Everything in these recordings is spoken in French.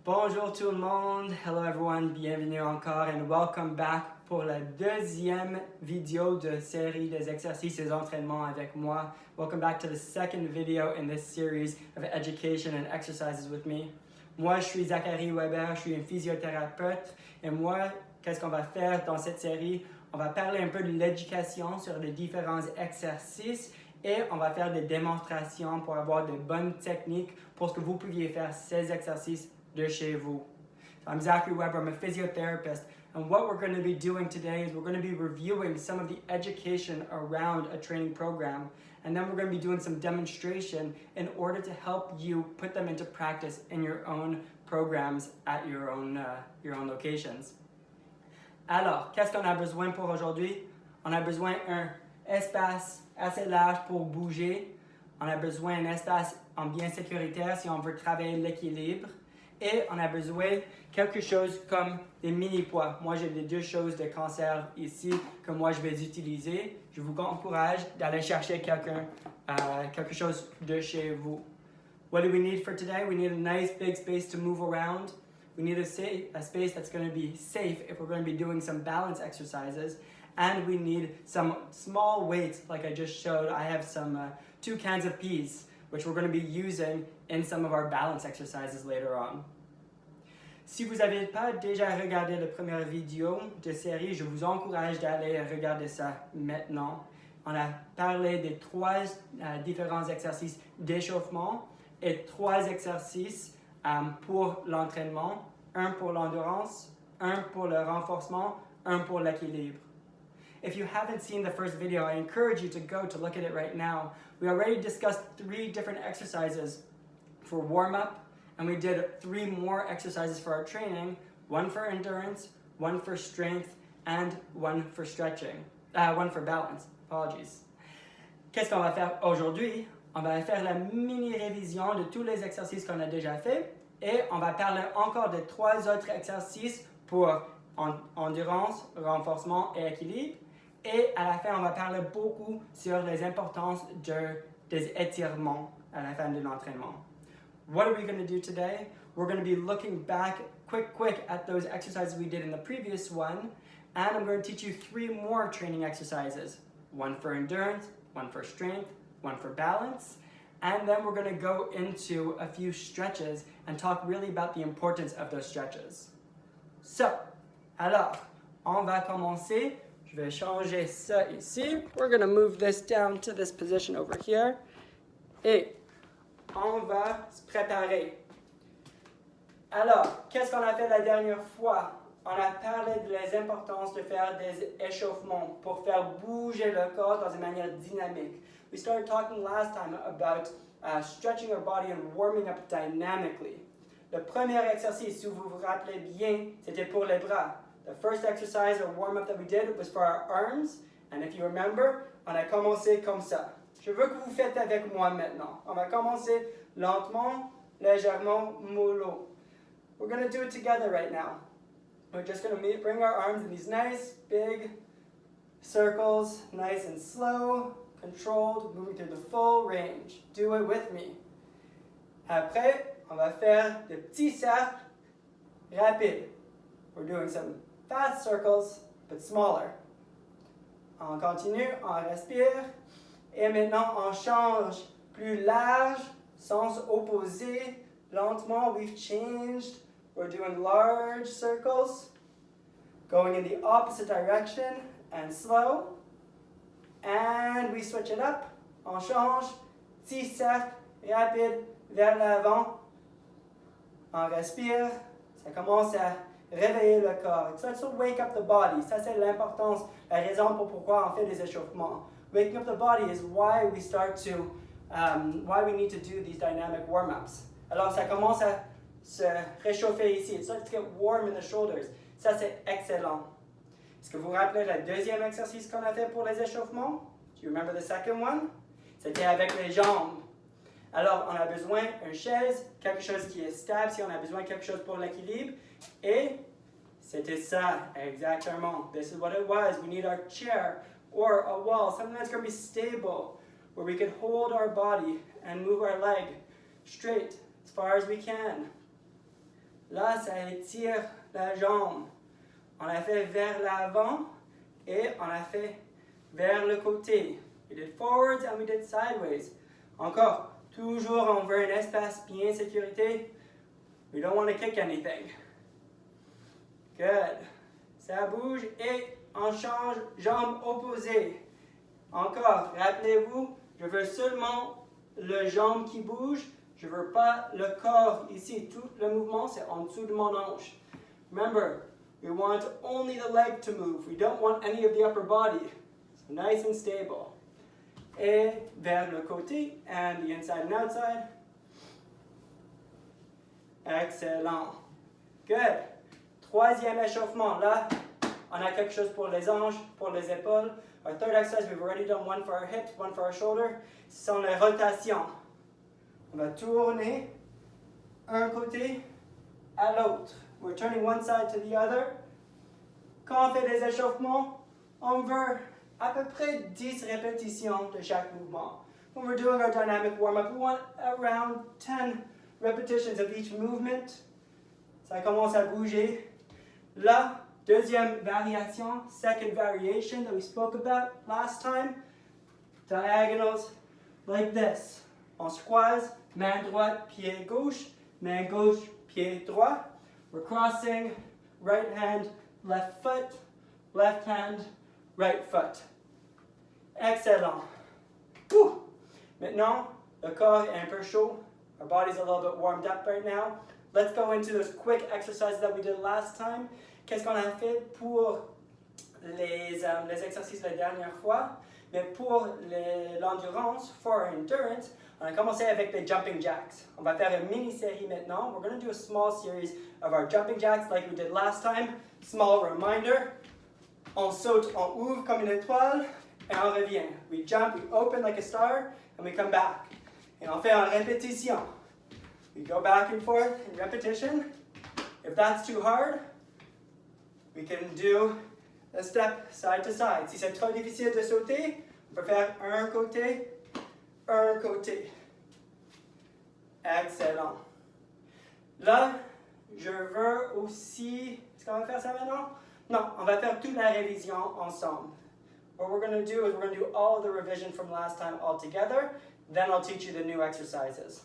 Bonjour tout le monde, hello everyone, bienvenue encore and welcome back pour la deuxième vidéo de série des exercices et des entraînements avec moi. Welcome back to the second video in this series of education and exercises with me. Moi, je suis Zachary Weber, je suis un physiothérapeute et moi, qu'est-ce qu'on va faire dans cette série? On va parler un peu de l'éducation sur les différents exercices et on va faire des démonstrations pour avoir de bonnes techniques pour que vous puissiez faire ces exercices de chez vous. So I'm Zachary Weber, I'm a physiotherapist, and what we're going to be doing today is we're going to be reviewing some of the education around a training program, and then we're going to be doing some demonstration in order to help you put them into practice in your own programs at your own locations. Alors, qu'est-ce qu'on a besoin pour aujourd'hui? On a besoin d'un espace assez large pour bouger. On a besoin d'un espace en bien sécuritaire si on veut travailler l'équilibre. Et on a besoin de quelque chose comme des mini-poids. Moi, j'ai les deux choses de conserve ici que moi, je vais utiliser. Je vous encourage d'aller chercher quelque chose de chez vous. What do we need for today? We need a nice big space to move around. We need a space that's going to be safe if we're going to be doing some balance exercises. And we need some small weights like I just showed. I have some 2 cans of peas, which we're going to be using in some of our balance exercises later on. Si vous n'avez pas déjà regardé la première vidéo de série, je vous encourage d'aller regarder ça maintenant. On a parlé des 3 différents exercices d'échauffement et 3 exercices pour l'entraînement, un pour l'endurance, un pour le renforcement, un pour l'équilibre. If you haven't seen the first video, I encourage you to go to look at it right now. We already discussed 3 different exercises for warm-up, and we did 3 more exercises for our training, 1 for endurance, 1 for strength, and 1 for stretching, 1 for balance, apologies. Qu'est-ce qu'on va faire aujourd'hui? On va faire la mini-révision de tous les exercices qu'on a déjà fait, et on va parler encore de 3 autres exercices pour endurance, renforcement et équilibre. Et à la fin, on va parler beaucoup sur les importances des étirements à la fin de l'entraînement. What are we going to do today? We're going to be looking back quick at those exercises we did in the previous one, and I'm going to teach you 3 more training exercises. 1 for endurance, 1 for strength, 1 for balance, and then we're going to go into a few stretches and talk really about the importance of those stretches. So, alors, on va commencer. Je vais changer ça ici. We're going to move this down to this position over here. Et on va se préparer. Alors, qu'est-ce qu'on a fait la dernière fois? On a parlé de l'importance de faire des échauffements pour faire bouger le corps dans une manière dynamique. We started talking last time about stretching our body and warming up dynamically. Le premier exercice, si vous vous rappelez bien, c'était pour les bras. The first exercise or warm-up that we did was for our arms. And if you remember, on a commencé comme ça. Je veux que vous faites avec moi maintenant. On va commencer lentement, légèrement, mollo. We're going to do it together right now. We're just going to bring our arms in these nice, big circles, nice and slow, controlled, moving through the full range. Do it with me. Après, on va faire des petits cercles rapides. We're doing some fast circles, but smaller. On continue, on respire. Et maintenant, on change plus large, sens opposé. Lentement, we've changed. We're doing large circles, going in the opposite direction and slow. And we switch it up. On change. Petit cercle rapide vers l'avant. On respire. Ça commence à réveiller le corps. It starts to wake up the body. Ça, c'est l'importance, la raison pour pourquoi on fait des échauffements. Waking up the body is why we why we need to do these dynamic warm-ups. Alors, ça commence à se réchauffer ici. It starts to get warm in the shoulders. Ça, c'est excellent. Est-ce que vous vous rappelez le deuxième exercice qu'on a fait pour les échauffements? Do you remember the second one? C'était avec les jambes. Alors, on a besoin d'une chaise, quelque chose qui est stable, si on a besoin de quelque chose pour l'équilibre. Et c'était ça, exactement. This is what it was. We need our chair or a wall, something that's going to be stable, where we can hold our body and move our leg straight as far as we can. Là, ça étire la jambe. On l'a fait vers l'avant et on l'a fait vers le côté. We did forwards and we did sideways. Encore, toujours on veut un espace bien sécurité. We don't want to kick anything. Good. Ça bouge et on change jambe opposée. Encore, rappelez-vous, je veux seulement le jambe qui bouge. Je ne veux pas le corps ici. Tout le mouvement, c'est en dessous de mon hanche. Remember, we want only the leg to move. We don't want any of the upper body. So nice and stable. Et vers le côté, and the inside and outside. Excellent. Good. Troisième échauffement. Là, on a quelque chose pour les hanches, pour les épaules. Our third exercise, we've already done one for our hips, one for our shoulder. Ce sont les rotations. On va tourner un côté à l'autre. We're turning one side to the other. Quand on fait des échauffements, on veut à peu près 10 répétitions de chaque mouvement. When we're doing our dynamic warm-up, we want around 10 repetitions of each movement. Ça commence à bouger. La deuxième variation, second variation that we spoke about last time, diagonals like this. On se croise, main droite, pied gauche, main gauche, pied droit. We're crossing, right hand, left foot, left hand, right foot. Excellent. Whew. Maintenant, le corps est un peu chaud. Our body's a little bit warmed up right now. Let's go into those quick exercises that we did last time. Qu'est-ce qu'on a fait pour les exercices la dernière fois? Mais pour l'endurance, for endurance, on a commencé avec les jumping jacks. On va faire une mini-série maintenant. We're going to do a small series of our jumping jacks like we did last time. Small reminder. On saute, on ouvre comme une étoile et on revient. We jump, we open like a star, and we come back. Et on fait en répétition. We go back and forth in repetition. If that's too hard, we can do a step side to side. Si c'est trop difficile de sauter, on peut faire un côté, un côté. Excellent. Là, je veux aussi... Est-ce qu'on va faire ça maintenant? Non, on va faire toute la révision ensemble. What we're going to do is we're going to do all the revision from last time all together. Then I'll teach you the new exercises.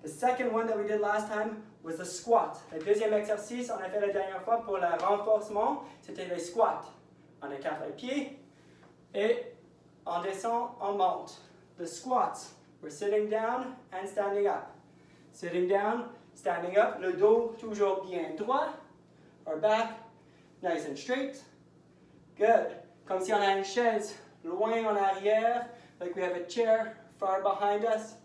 The second one that we did last time was the squat. Le deuxième exercice, on a fait la dernière fois pour le renforcement, c'était les squats. On écarte les pieds et on descend, on monte. The squats, we're sitting down and standing up. Sitting down, standing up, le dos toujours bien droit. Our back, nice and straight. Good. Comme si on a une chaise loin en arrière, like we have a chair far behind us.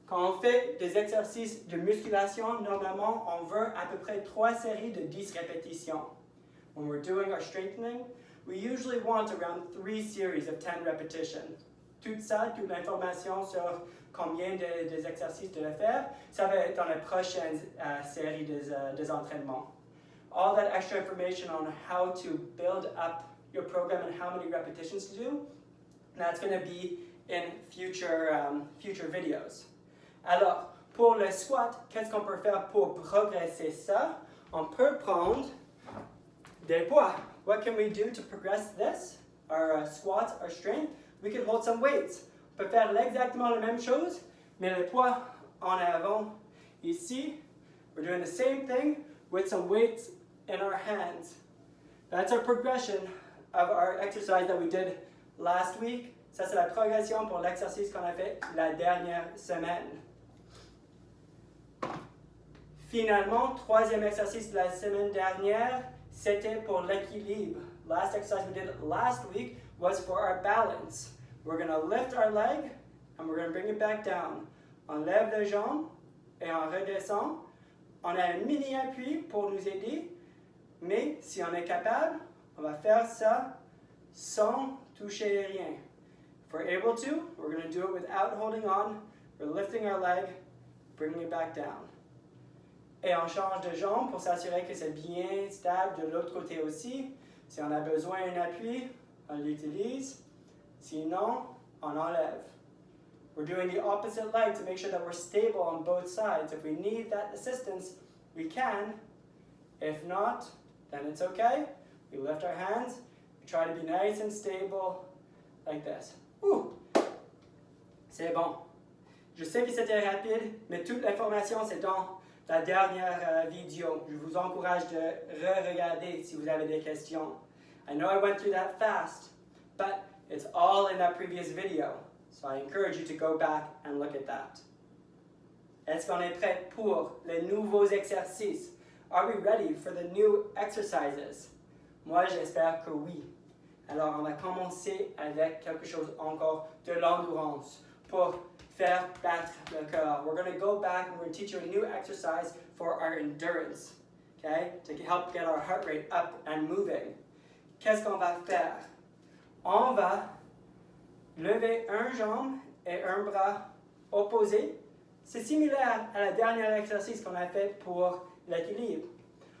Quand on fait des exercices de musculation, normalement, on veut à peu près 3 séries de 10 répétitions. When we're doing our strengthening, we usually want around 3 series of 10 repetitions. Tout ça, toute l'information sur combien des exercices de faire, ça va être dans la prochaine série des entraînements. All that extra information on how to build up your program and how many repetitions to do, that's going to be in future videos. Alors, pour le squat, qu'est-ce qu'on peut faire pour progresser ça? On peut prendre des poids. What can we do to progress this? Our squats, our strength. We can hold some weights. On peut faire exactement la même chose, mais les poids en avant. Ici, we're doing the same thing with some weights in our hands. That's our progression of our exercise that we did last week. Ça, c'est la progression pour l'exercice qu'on a fait la dernière semaine. Finalement, troisième exercice de la semaine dernière, c'était pour l'équilibre. Last exercise we did last week was for our balance. We're going to lift our leg and we're going to bring it back down. On lève les jambes et on redescend. On a un mini appui pour nous aider, mais si on est capable, on va faire ça sans toucher rien. If we're able to, we're going to do it without holding on. We're lifting our leg, bringing it back down. Et on change de jambe pour s'assurer que c'est bien stable de l'autre côté aussi. Si on a besoin d'un appui, on l'utilise. Sinon, on enlève. We're doing the opposite leg to make sure that we're stable on both sides. If we need that assistance, we can. If not, then it's okay. We lift our hands. We try to be nice and stable, like this. Ouh! C'est bon. Je sais que c'était rapide, mais toute l'information, c'est dans la dernière vidéo. Je vous encourage de re-regarder si vous avez des questions. I know I went through that fast, but it's all in that previous video. So I encourage you to go back and look at that. Est-ce qu'on est prêt pour les nouveaux exercices? Are we ready for the new exercises? Moi, j'espère que oui. Alors, on va commencer avec quelque chose encore de l'endurance pour faire battre le cœur. We're going to go back and we're going to teach you a new exercise for our endurance, okay? To help get our heart rate up and moving. Qu'est-ce qu'on va faire? On va lever un jambe et un bras opposés. C'est similaire à la dernière exercice qu'on a fait pour l'équilibre.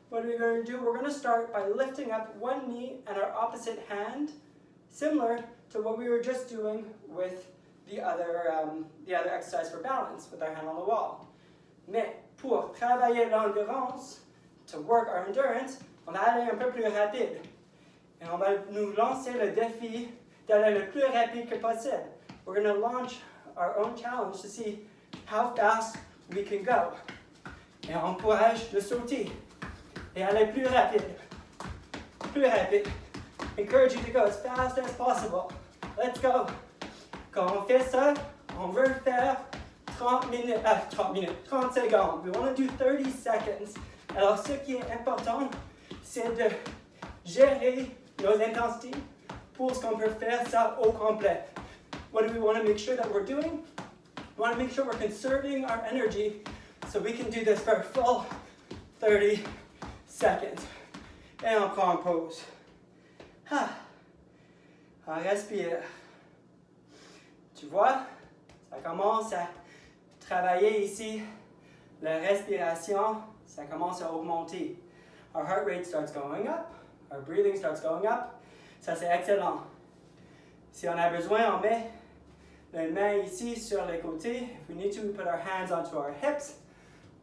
What we're going to do, we're going to start by lifting up one knee and our opposite hand, similar to what we were just doing with the other exercise for balance, with our hand on the wall. Mais pour travailler l'endurance, to work our endurance, on va aller un peu plus rapide. Et on va nous lancer le défi d'aller le plus rapide que possible. We're going to launch our own challenge to see how fast we can go. Et on encourage de sauter et aller plus rapide. Plus rapide. Encourage you to go as fast as possible. Let's go. Quand on fait ça, on veut faire 30 secondes. We want to do 30 seconds. Alors, ce qui est important, c'est de gérer nos intensités pour ce qu'on peut faire ça au complet. What do we want to make sure that we're doing? We want to make sure we're conserving our energy so we can do this for a full 30 seconds. Et on prend une pause. On respire. Tu vois, ça commence à travailler ici. La respiration, ça commence à augmenter. Our heart rate starts going up. Our breathing starts going up. Ça, c'est excellent. Si on a besoin, on met les mains ici sur les côtés. If we need to, we put our hands onto our hips.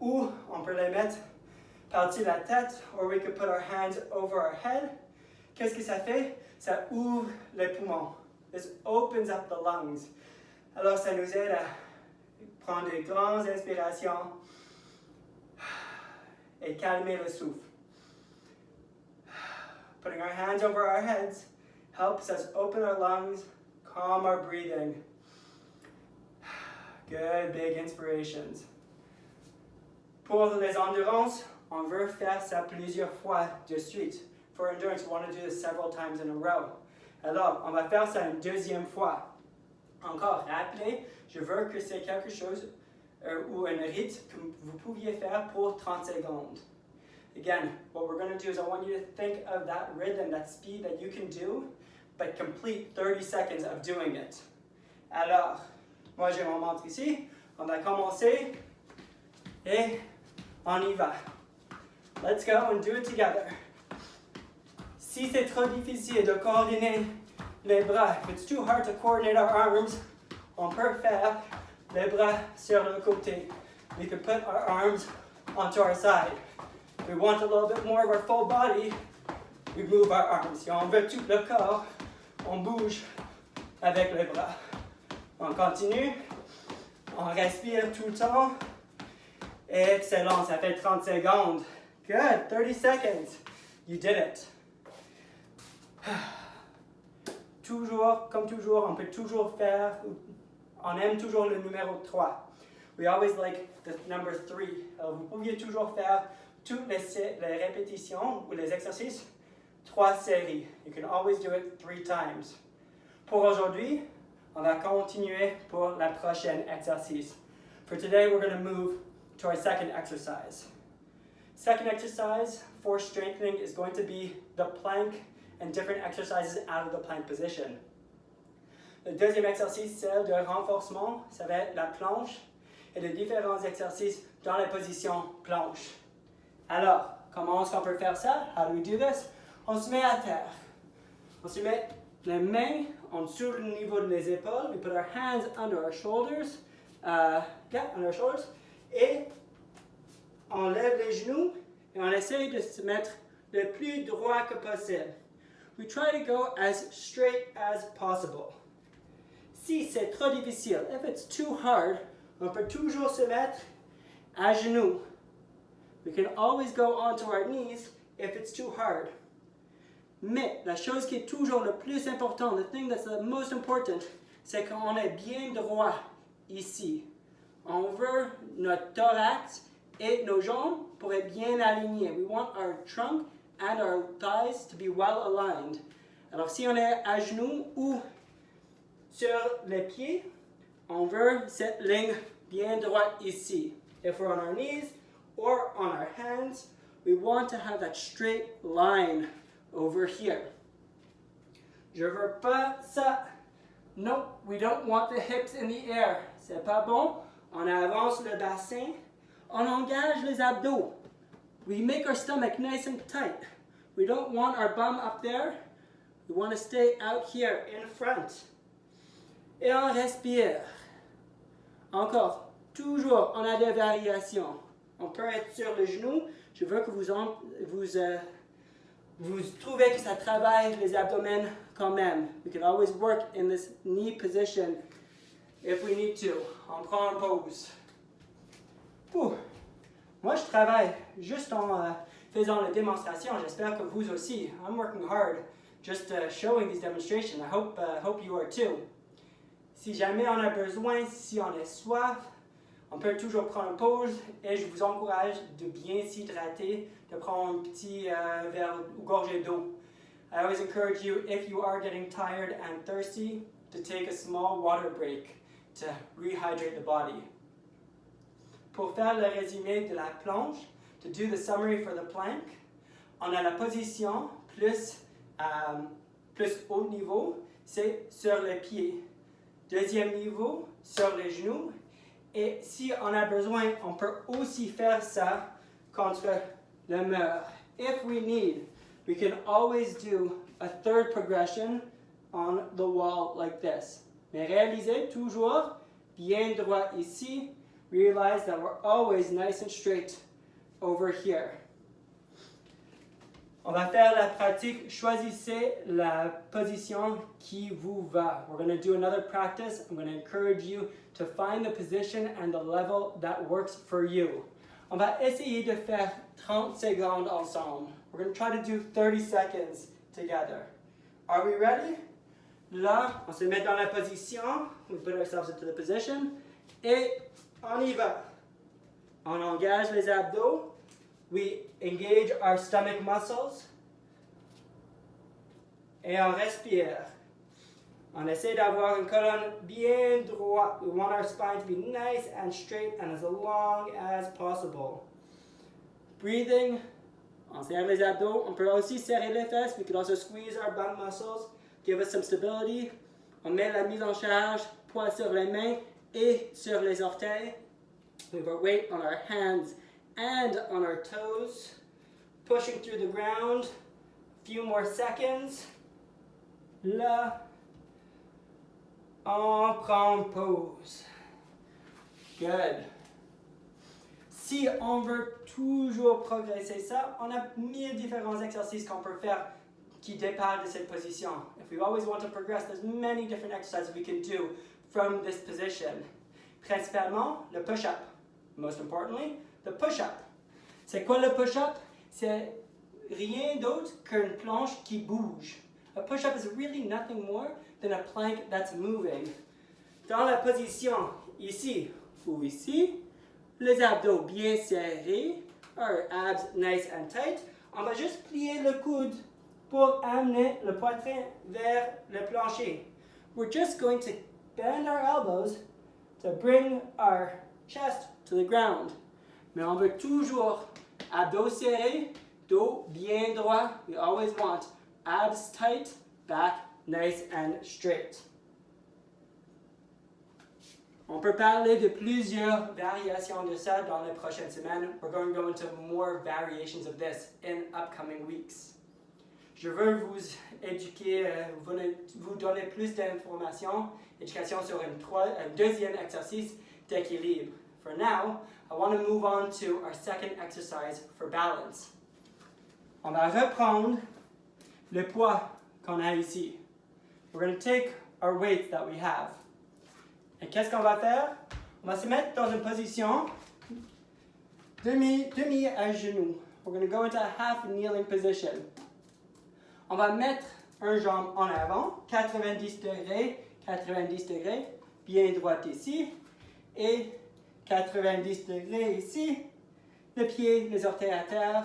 Ou on peut les mettre par-dessus la tête. Or we could put our hands over our head. Qu'est-ce que ça fait? Ça ouvre les poumons. This opens up the lungs. Alors, ça nous aide à prendre des grandes inspirations et calmer le souffle. Putting our hands over our heads helps us open our lungs, calm our breathing. Good, big inspirations. Pour les endurances, on veut faire ça plusieurs fois de suite. For endurance, we want to do this several times in a row. Alors, on va faire ça une deuxième fois. Encore, rappelez, je veux que c'est quelque chose ou un rythme que vous pouviez faire pour 30 secondes. Again, what we're going to do is I want you to think of that rhythm, that speed that you can do, but complete 30 seconds of doing it. Alors, moi j'ai mon montre ici, on va commencer et on y va. Let's go and do it together. Si c'est trop difficile de coordonner les bras, if it's too hard to coordinate our arms, on peut faire les bras sur le côté. We could put our arms onto our side. If we want a little bit more of our full body, we move our arms. Si on veut tout le corps, on bouge avec les bras. On continue, on respire tout le temps. Excellent, ça fait 30 secondes. Good, 30 seconds. You did it. Toujours, comme toujours, on peut toujours faire, on aime toujours le numéro 3. We always like the number 3. Alors, vous pouviez toujours faire toutes les répétitions ou les exercices 3 séries. You can always do it 3 times. Pour aujourd'hui, on va continuer pour la prochaine exercice. For today, we're going to move to our second exercise. Second exercise for strengthening is going to be the plank and different exercises out of the plank position. Le deuxième exercice, c'est de renforcement, ça va être la planche et de différents exercices dans la position planche. Alors, comment est-ce qu'on peut faire ça? How do we do this? On se met à terre. On se met les mains en dessous du niveau des épaules. We put our hands under our shoulders. Under our shoulders. Et on lève les genoux et on essaye de se mettre le plus droit que possible. We try to go as straight as possible. Si c'est trop difficile, if it's too hard, on peut toujours se mettre à genoux. We can always go onto our knees if it's too hard. Mais la chose qui est toujours le plus important, the thing that's the most important, c'est qu'on est bien droit ici. On veut notre thorax et nos jambes pour être bien alignés. We want our trunk and our thighs to be well aligned. Alors si on est à genoux ou sur les pieds, on veut cette ligne bien droite ici. If we're on our knees or on our hands, we want to have that straight line over here. Je veux pas ça. No, we don't want the hips in the air. C'est pas bon. On avance le bassin. On engage les abdos. We make our stomach nice and tight. We don't want our bum up there. We want to stay out here in front. Et on respire. Encore. Toujours, on a des variations. On peut être sur le genou. Je veux que vous trouvez que ça travaille les abdomens quand même. We can always work in this knee position if we need to. On prend une pause. Moi, je travaille juste en faisant la démonstration. J'espère que vous aussi. I'm working hard just showing these demonstrations. I hope you are too. Si jamais on a besoin, si on est soif, on peut toujours prendre une pause et je vous encourage de bien s'hydrater, de prendre un petit verre ou gorgée d'eau. I always encourage you, if you are getting tired and thirsty, to take a small water break to rehydrate the body. Pour faire le résumé de la planche, to do the summary for the plank, on a la position plus haut niveau, c'est sur les pieds. Deuxième niveau, sur les genoux. Et si on a besoin, on peut aussi faire ça contre le mur. If we need, we can always do a third progression on the wall like this. Mais réalisez toujours bien droit ici. Realize that we're always nice and straight over here. On va faire la pratique. Choisissez la position qui vous va. We're going to do another practice. I'm going to encourage you to find the position and the level that works for you. On va essayer de faire 30 secondes ensemble. We're going to try to do 30 seconds together. Are we ready? Là, on se met dans la position. We put ourselves into the position. Et on y va. On engage les abdos. We engage our stomach muscles. Et on respire. On essaie d'avoir une colonne bien droite. We want our spine to be nice and straight and as long as possible. Breathing. On serre les abdos. On peut aussi serrer les fesses. We can also squeeze our bum muscles. Give us some stability. On met la mise en charge. Poids sur les mains et sur les orteils. We have our weight on our hands and on our toes. Pushing through the ground. A few more seconds. Là. On prend pause. Good. Si on veut toujours progresser ça, on a 1000 différents exercices qu'on peut faire qui départent de cette position. If we always want to progress, there's many different exercises we can do from this position. Principalement, le push-up. Most importantly, the push-up. C'est quoi le push-up? C'est rien d'autre qu'une planche qui bouge. A push-up is really nothing more than a plank that's moving. Dans la position ici ou ici, les abdos bien serrés, our abs nice and tight, on va juste plier le coude pour amener le poitrain vers le plancher. We're just going to bend our elbows to bring our chest to the ground. Mais on veut toujours abdos serrés, dos bien droit. We always want abs tight, back nice and straight. On peut parler de plusieurs variations de ça dans les prochaines semaines. We're going to go into more variations of this in upcoming weeks. Je veux vous éduquer, vous donner plus d'informations, éducation sur un deuxième exercice d'équilibre. For now, I want to move on to our second exercise for balance. On va reprendre le poids qu'on a ici. We're going to take our weight that we have. Et qu'est-ce qu'on va faire? On va se mettre dans une position demi à genoux. We're going to go into a half kneeling position. On va mettre un jambe en avant, 90 degrés, bien droite ici, et 90 degrés ici, le pied, les orteils à terre.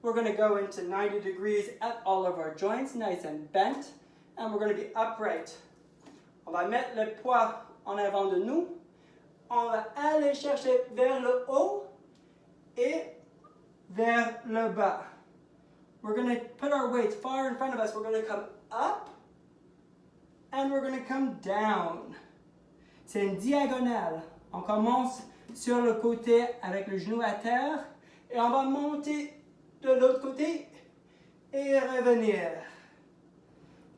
We're going to go into 90 degrees at all of our joints, nice and bent, and we're going to be upright. On va mettre le poids en avant de nous. On va aller chercher vers le haut et vers le bas. We're going to put our weight far in front of us. We're going to come up and we're going to come down. C'est une diagonale. On commence sur le côté avec le genou à terre et on va monter de l'autre côté et revenir.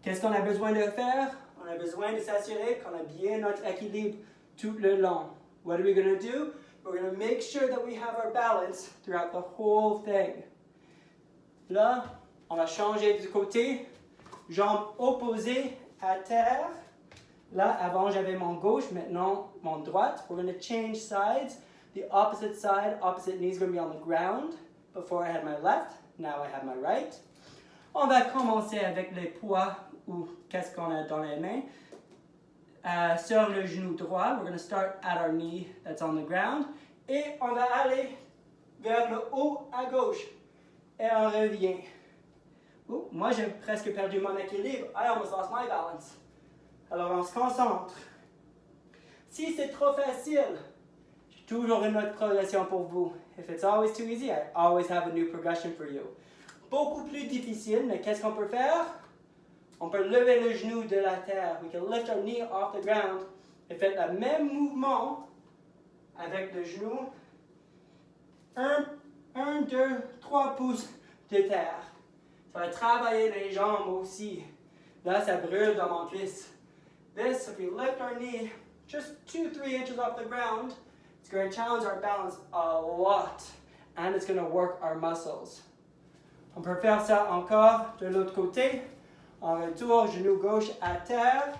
Qu'est-ce qu'on a besoin de faire? On a besoin de s'assurer qu'on a bien notre équilibre tout le long. What are we going to do? We're going to make sure that we have our balance throughout the whole thing. Là, on va changer du côté, jambes opposées à terre. Là, avant, j'avais mon gauche, maintenant, mon droite. We're going to change sides. The opposite side, opposite knee is going to be on the ground. Before I had my left, now I have my right. On va commencer avec les poids ou qu'est-ce qu'on a dans les mains. Sur le genou droit, we're going to start at our knee that's on the ground. Et on va aller vers le haut à gauche. Et on revient. Moi, j'ai presque perdu mon équilibre. I almost lost my balance. Alors, on se concentre. Si c'est trop facile, j'ai toujours une autre progression pour vous. If it's always too easy, I always have a new progression for you. Beaucoup plus difficile, mais qu'est-ce qu'on peut faire? On peut lever le genou de la terre. We can lift our knee off the ground. Et faites le même mouvement avec le genou. 1, 2, 3 pouces de terre. Ça va travailler les jambes aussi. Là, ça brûle dans mon cuisse. This, if we lift our knee just 2-3 inches off the ground, it's going to challenge our balance a lot. And it's going to work our muscles. On peut faire ça encore de l'autre côté. En retour, genou gauche à terre,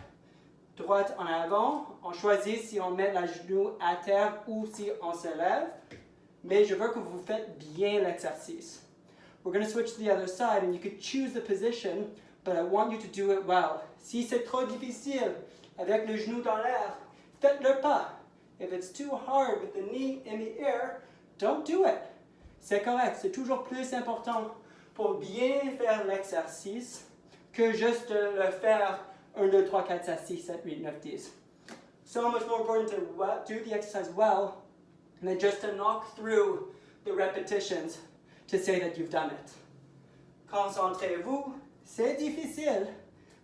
droite en avant. On choisit si on met la genou à terre ou si on se lève. Mais je veux que vous faites bien l'exercice. We're going to switch to the other side and you could choose the position, but I want you to do it well. Si c'est trop difficile avec le genou dans l'air, faites-le pas. If it's too hard with the knee in the air, don't do it. C'est correct, c'est toujours plus important pour bien faire l'exercice que juste le faire 1, 2, 3, 4, 5, 6, 7, 8, 9, 10. So much more important to do the exercise well than just to knock through the repetitions to say that you've done it. Concentrez-vous, c'est difficile,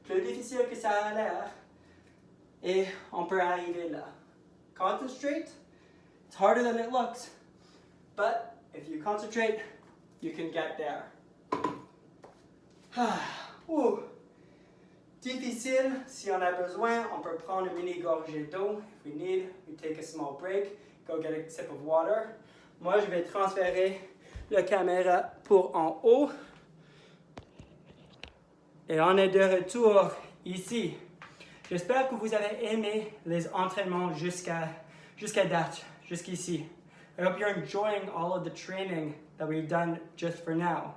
plus difficile que ça a l'air, et on peut arriver là. Concentrate, it's harder than it looks, but if you concentrate, you can get there. Difficile, si on a besoin, on peut prendre une mini gorgée d'eau. If we need, we take a small break, go get a sip of water. Moi, je vais transférer la caméra pour en haut. Et on est de retour ici. J'espère que vous avez aimé les entraînements jusqu'à date, jusqu'ici. I hope you're enjoying all of the training that we've done just for now.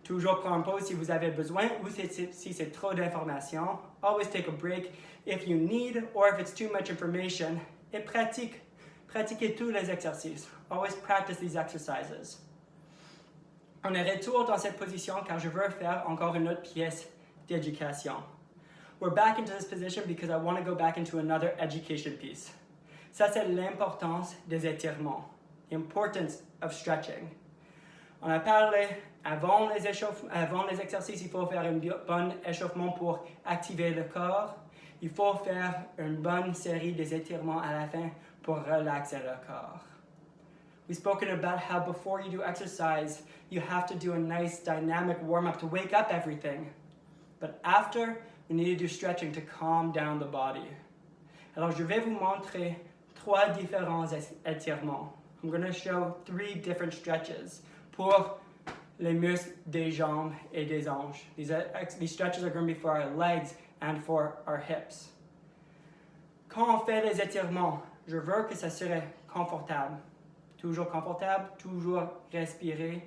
Toujours prendre pause si vous avez besoin ou si c'est trop d'informations. Always take a break if you need or if it's too much information. Et pratiquez tous les exercices. Always practice these exercises. On est retour dans cette position car je veux faire encore une autre pièce d'éducation. We're back into this position because I want to go back into another education piece. Ça, c'est l'importance des étirements. The importance of stretching. On a parlé avant les exercices, il faut faire un bon échauffement pour activer le corps. Il faut faire une bonne série des étirements à la fin pour relaxer le corps. We've spoken about how before you do exercise, you have to do a nice dynamic warm-up to wake up everything. But after, you need to do stretching to calm down the body. Alors, je vais vous montrer 3 différents étirements. I'm going to show 3 different stretches pour les muscles des jambes et des hanches. These stretches are going to be for our legs and for our hips. Quand on fait les étirements, je veux que ça serait confortable. Toujours confortable, toujours respirer.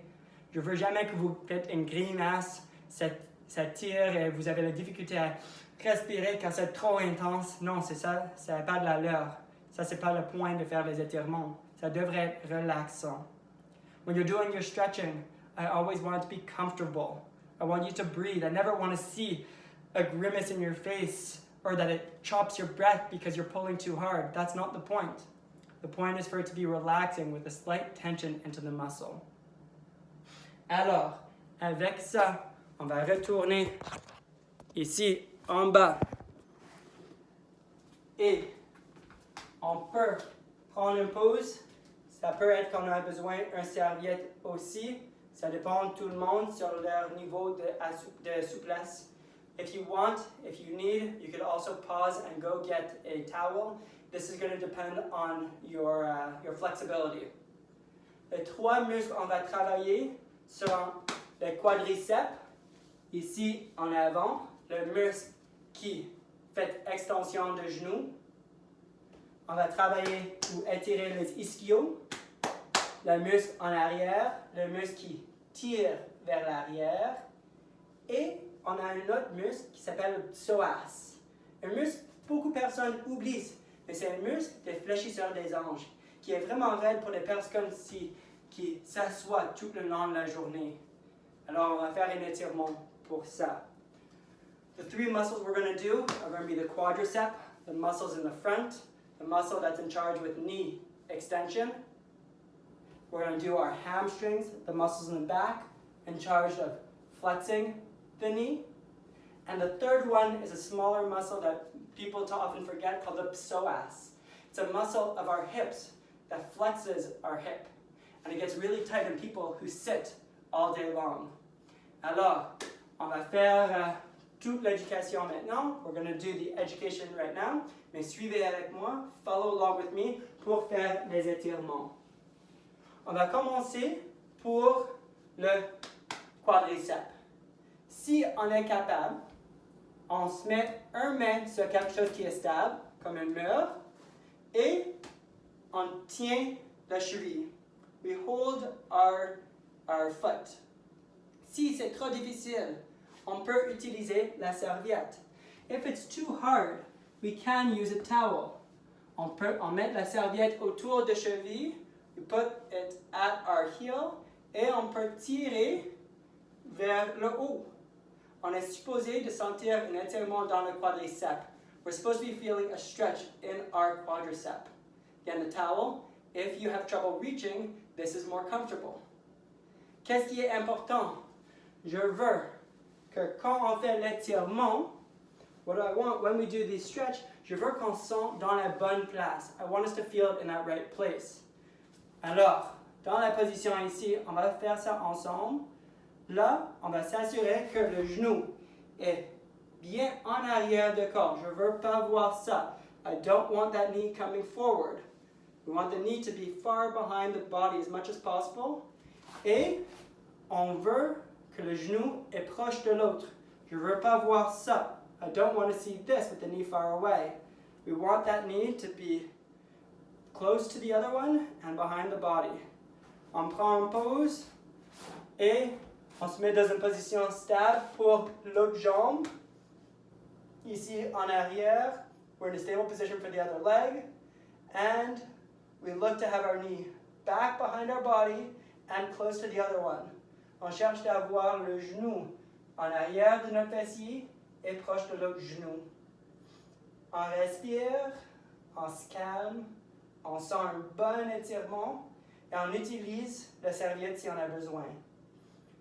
Je veux jamais que vous faites une grimace, ça tire et vous avez la difficulté à respirer quand c'est trop intense. Non, c'est ça n'a pas de l'allure. Ça, c'est pas le point de faire les étirements. Ça devrait être relaxant. When you're doing your stretching, I always want it to be comfortable. I want you to breathe. I never want to see a grimace in your face or that it chops your breath because you're pulling too hard. That's not the point. The point is for it to be relaxing with a slight tension into the muscle. Alors, avec ça, on va retourner ici en bas. Et on peut prendre une pause. Ça peut être qu'on a besoin d'une serviette aussi. Ça dépend de tout le monde sur leur niveau de souplesse. If you want, if you need, you could also pause and go get a towel. This is going to depend on your flexibility. Les 3 muscles qu'on va travailler sont le quadriceps, ici en avant, le muscle qui fait extension de genoux. On va travailler ou étirer les ischios, le muscle en arrière, le muscle qui tire vers l'arrière. Et on a un autre muscle qui s'appelle le psoas. Un muscle que beaucoup de personnes oublient, mais c'est un muscle des fléchisseurs des hanches, qui est vraiment raide pour les personnes qui s'assoient tout le long de la journée. Alors, on va faire un étirement pour ça. The 3 muscles we're going to do are going to be the quadricep, the muscles in the front, the muscle that's in charge with knee extension. We're going to do our hamstrings, the muscles in the back, in charge of flexing the knee. And the third one is a smaller muscle that people often forget called the psoas. It's a muscle of our hips that flexes our hip. And it gets really tight in people who sit all day long. Alors, on va faire toute l'éducation maintenant. We're going to do the education right now. Mais suivez avec moi, follow along with me pour faire les étirements. On va commencer pour le quadriceps. Si on est capable, on se met une main sur quelque chose qui est stable, comme un mur, et on tient la cheville. We hold our foot. Si c'est trop difficile, on peut utiliser la serviette. If it's too hard, we can use a towel. On met la serviette autour de cheville, we put it at our heel, et on peut tirer vers le haut. On est supposé de sentir un étirement dans le quadriceps. We're supposed to be feeling a stretch in our quadriceps. Again, the towel, if you have trouble reaching, this is more comfortable. Qu'est-ce qui est important? Je veux que quand on fait l'étirement, what I want when we do this stretch, je veux qu'on sente dans la bonne place. I want us to feel it in that right place. Alors, dans la position ici, on va faire ça ensemble. Là, on va s'assurer que le genou est bien en arrière du corps. Je ne veux pas voir ça. I don't want that knee coming forward. We want the knee to be far behind the body as much as possible. Et on veut que le genou est proche de l'autre. Je ne veux pas voir ça. I don't want to see this with the knee far away. We want that knee to be close to the other one and behind the body. On prend une pause et on se met dans une position stable pour l'autre jambe. Ici en arrière, we're in a stable position for the other leg. And we look to have our knee back behind our body and close to the other one. On cherche d'avoir le genou en arrière de notre fessier et proche de l'autre genou. On respire, on se calme, on sent un bon étirement et on utilise la serviette si on a besoin.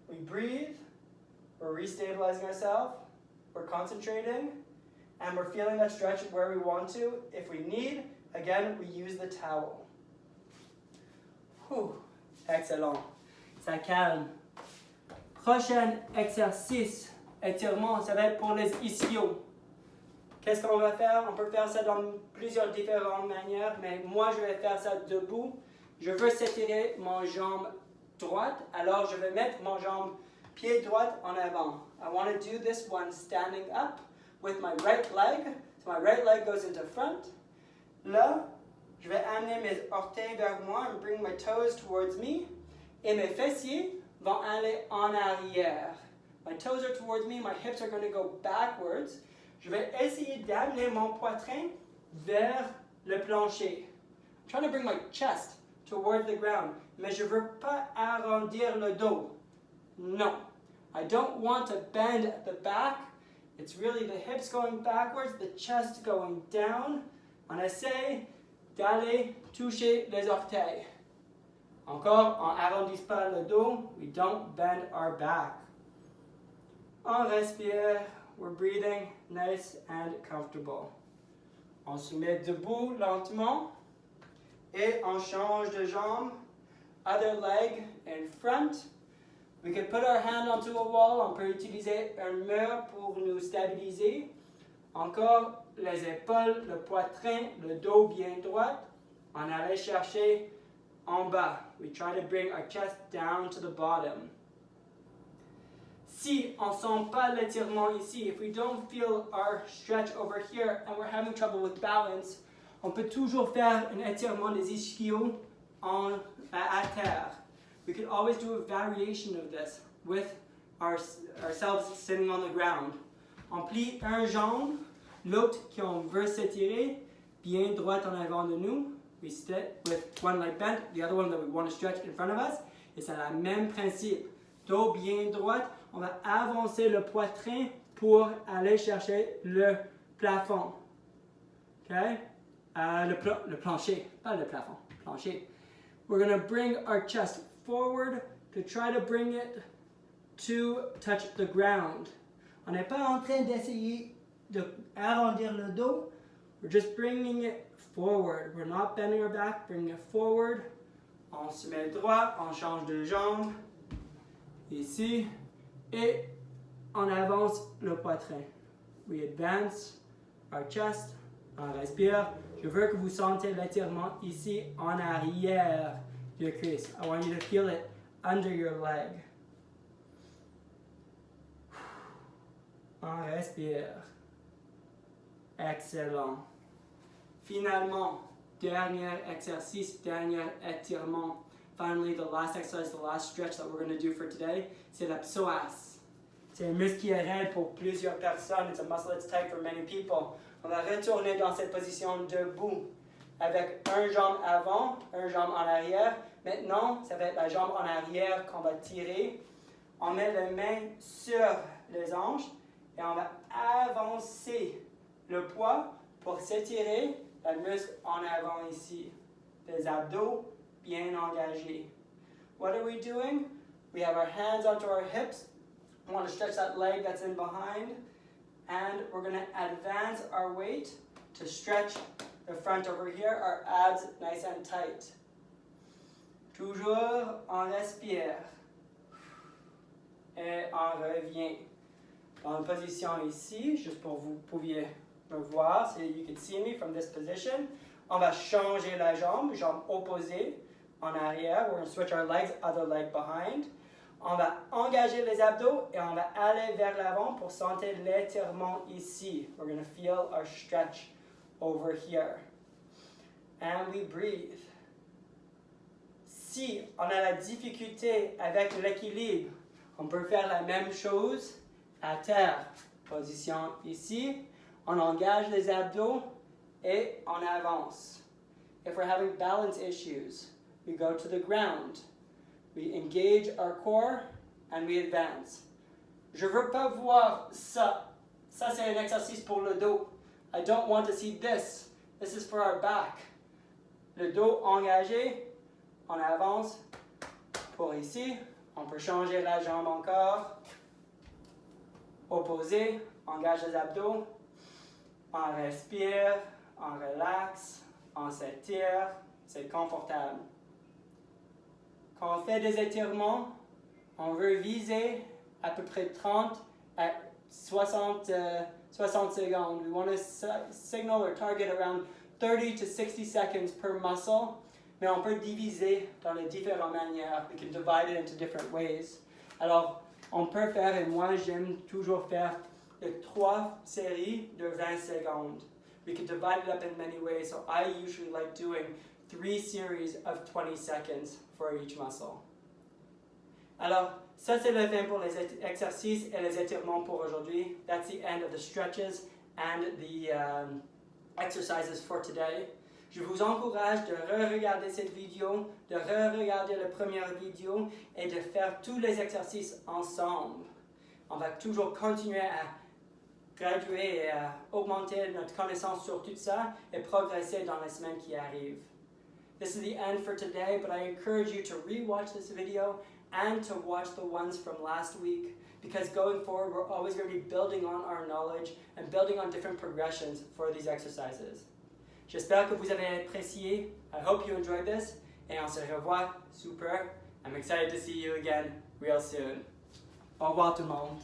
We breathe, we're restabilizing ourselves, we're concentrating, and we're feeling that stretch where we want to. If we need, again, we use the towel. Whew. Excellent. Ça calme. Prochain exercice, étirement, ça va être pour les ischios. Qu'est-ce qu'on va faire? On peut faire ça dans plusieurs différentes manières, mais moi je vais faire ça debout. Je veux s'étirer mon jambe droite, alors je vais mettre mon jambe pied droite en avant. I want to do this one standing up with my right leg. So my right leg goes into front. Là, je vais amener mes orteils vers moi and bring my toes towards me. Et mes fessiers vont aller en arrière. My toes are towards me, my hips are going to go backwards. Je vais essayer d'amener mon poitrain vers le plancher. I'm trying to bring my chest toward the ground. Mais je ne veux pas arrondir le dos. No. I don't want to bend at the back. It's really the hips going backwards, the chest going down. On essaie d'aller toucher les orteils. Encore, on n'arrondit pas le dos. We don't bend our back. On respire. We're breathing nice and comfortable. On se met debout lentement et on change de jambe. Other leg in front. We can put our hand onto a wall. On peut utiliser un mur pour nous stabiliser. Encore, les épaules, le poitrain, le dos bien droit. On allait chercher en bas. We try to bring our chest down to the bottom. Si on ne sent pas l'étirement ici, if we don't feel our stretch over here and we're having trouble with balance, on peut toujours faire un étirement des ischios à terre. We can always do a variation of this with ourselves sitting on the ground. On plie un jambe, l'autre qui on veut s'étirer, bien droite en avant de nous. We sit with one leg bent, the other one that we want to stretch in front of us. Et c'est le même principe. Dos bien droite, on va avancer le poitrain pour aller chercher le plafond. Okay? Le plancher, pas le plafond, plancher. We're going to bring our chest forward to try to bring it to touch the ground. On n'est pas en train d'essayer d'arrondir le dos. We're just bringing it forward. We're not bending our back, bringing it forward. On se met droit, on change de jambe. Ici. Et on avance le poitrain. We advance our chest. On respire. Je veux que vous sentez l'étirement ici en arrière de cuisse. I want you to feel it under your leg. On respire. Excellent. Finalement, dernier exercice, dernier étirement. Finally, the last exercise, the last stretch that we're going to do for today, c'est la psoas. C'est un muscle qui est raide pour plusieurs personnes. It's a muscle that's tight for many people. On va retourner dans cette position debout avec un jambe avant, un jambe en arrière. Maintenant, ça va être la jambe en arrière qu'on va tirer. On met les mains sur les hanches et on va avancer le poids pour s'étirer le muscle en avant ici. Les abdos bien engagés. What are we doing? We have our hands onto our hips. We want to stretch that leg that's in behind. And we're going to advance our weight to stretch the front over here, our abs nice and tight. Toujours, on respire. Et on revient. Dans une position ici, juste pour vous pouviez me voir, so you can see me from this position. On va changer la jambe opposée en arrière. We're going to switch our legs, other leg behind. On va engager les abdos et on va aller vers l'avant pour sentir l'étirement ici. We're going to feel our stretch over here. And we breathe. Si on a la difficulté avec l'équilibre, on peut faire la même chose à terre. Position ici. On engage les abdos et on avance. If we're having balance issues, we go to the ground. We engage our core and we advance. Je veux pas voir ça. Ça, c'est un exercice pour le dos. I don't want to see this. This is for our back. Le dos engagé, on avance pour ici. On peut changer la jambe encore. Opposé, engage les abdos. On respire, on relaxe, on s'étire. C'est confortable. Quand on fait des étirements, on veut viser à peu près 30 à 60 secondes. We want to signal or target around 30 to 60 seconds per muscle. mais on peut diviser dans les différentes manières. We can divide it into different ways. Alors, on peut faire, et moi j'aime toujours faire, 3 séries de 20 secondes. We can divide it up in many ways, so I usually like doing 3 series of 20 seconds for each muscle. Alors, ça c'est le fin pour les exercices et les étirements pour aujourd'hui. That's the end of the stretches and the exercises for today. Je vous encourage de re-regarder cette vidéo, de re-regarder la première vidéo et de faire tous les exercices ensemble. On va toujours continuer à graduer et à augmenter notre connaissance sur tout ça et progresser dans les semaines qui arrivent. This is the end for today, but I encourage you to re-watch this video and to watch the ones from last week, because going forward we're always going to be building on our knowledge and building on different progressions for these exercises. J'espère que vous avez apprécié. I hope you enjoyed this, et on se revoit super. I'm excited to see you again real soon. Au revoir tout le monde.